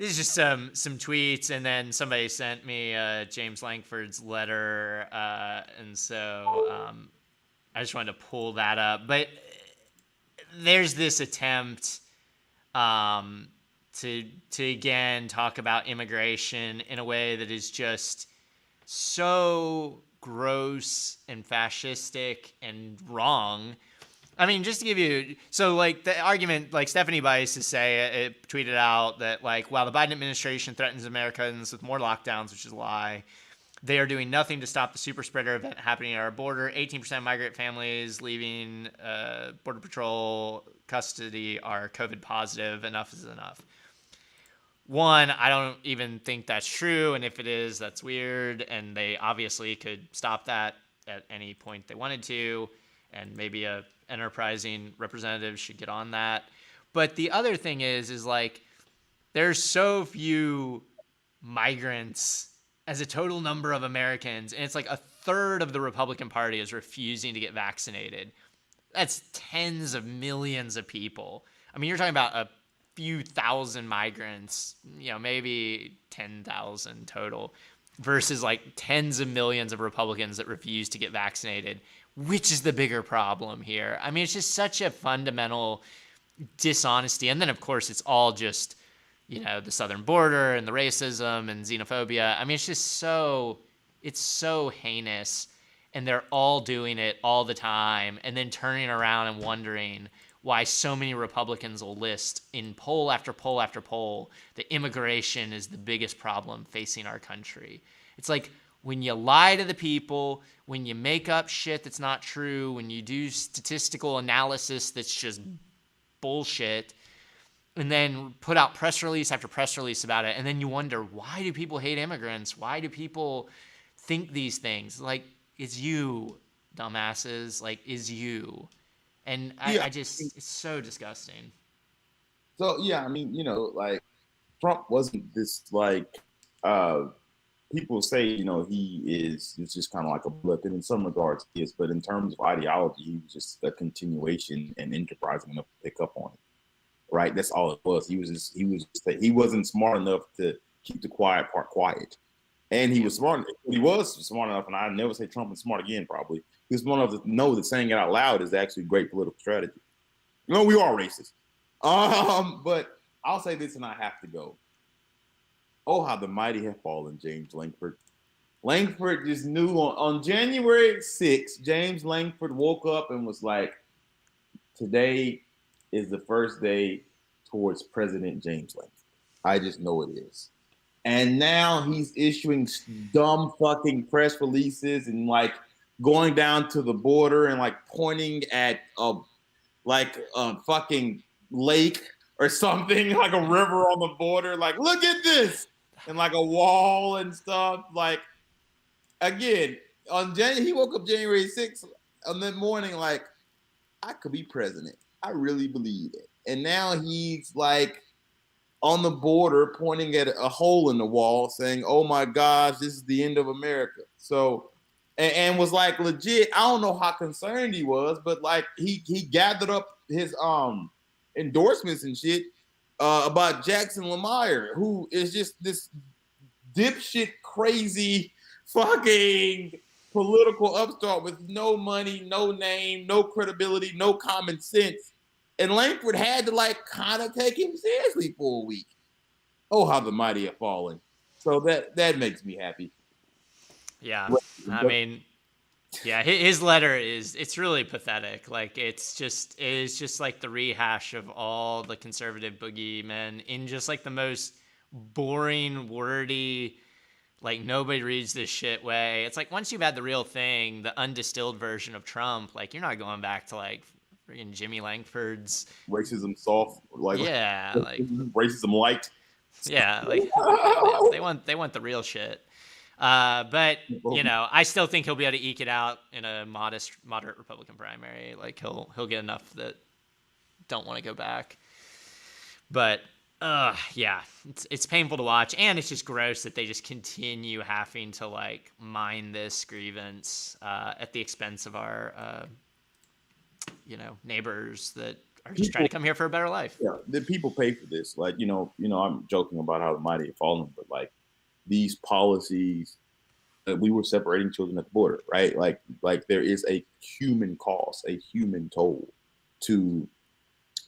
this is just some tweets, and then somebody sent me James Langford's letter, and so I just wanted to pull that up. But there's this attempt um, to again talk about immigration in a way that is just so gross and fascistic and wrong. I mean, just to give you, so like the argument, like Stephanie Bice to say, it tweeted out that like, while the Biden administration threatens Americans with more lockdowns, which is a lie, they are doing nothing to stop the super spreader event happening at our border. 18% of migrant families leaving Border Patrol custody are COVID positive. Enough is enough. One, I don't even think that's true. And if it is, that's weird. And they obviously could stop that at any point they wanted to. And maybe a enterprising representative should get on that. But the other thing is like, there's so few migrants as a total number of Americans, and it's like a third of the Republican Party is refusing to get vaccinated. That's tens of millions of people. I mean, you're talking about a few thousand migrants, maybe 10,000 total, versus like tens of millions of Republicans that refuse to get vaccinated. Which is the bigger problem here? I mean, it's just such a fundamental dishonesty. And then, of course, it's all just, the southern border and the racism and xenophobia. I mean, it's so heinous. And they're all doing it all the time and then turning around and wondering why so many Republicans will list in poll after poll after poll that immigration is the biggest problem facing our country. It's like, when you lie to the people, when you make up shit that's not true, when you do statistical analysis that's just bullshit, and then put out press release after press release about it, and then you wonder, why do people hate immigrants? Why do people think these things? Like, it's you, dumbasses. Like, it's you. And Yeah. I just, it's so disgusting. So yeah, I mean, like Trump wasn't this like uh people say, he is just kind of like a blip, and in some regards he is, but in terms of ideology, he was just a continuation and enterprising enough to pick up on it. Right? That's all it was. He wasn't smart enough to keep the quiet part quiet. And he Yep. was smart. He was smart enough, and I never say Trump is smart again. Probably he was smart enough to know that saying it out loud is actually great political strategy. We are racist. But I'll say this, and I have to go. Oh, how the mighty have fallen, James Langford. Langford just knew on January 6th, James Langford woke up and was like, today is the first day towards President James Langford. I just know it is. And now he's issuing dumb fucking press releases and like going down to the border and like pointing at a fucking lake or something, like a river on the border, like, look at this, and like a wall and stuff. Like, again, he woke up January 6th on that morning, like, I could be president. I really believe it. And now he's like on the border pointing at a hole in the wall saying, oh my gosh, this is the end of America. So, and was like legit. I don't know how concerned he was, but like he gathered up his endorsements and shit about Jackson Lemire, who is just this dipshit crazy fucking political upstart with no money, no name, no credibility, no common sense. And Langford had to like kind of take him seriously for a week. Oh, how the mighty have fallen. So that makes me happy. Yeah. I mean, yeah, his letter it's really pathetic. Like, it's just like the rehash of all the conservative boogeymen in just like the most boring, wordy, like nobody reads this shit way. It's like, once you've had the real thing, the undistilled version of Trump, like, you're not going back to like freaking Jimmy Langford's. Racism soft, like Yeah, like, racism light. yeah, like, they want the real shit. But I still think he'll be able to eke it out in a moderate Republican primary. Like, he'll get enough that don't want to go back. But yeah, it's painful to watch, and it's just gross that they just continue having to like mine this grievance at the expense of our neighbors that are just trying to come here for a better life. Yeah, the people pay for this. Like, I'm joking about how the mighty have fallen, but like these policies that we were separating children at the border, right? Like there is a human cost, a human toll to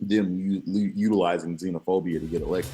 them utilizing xenophobia to get elected.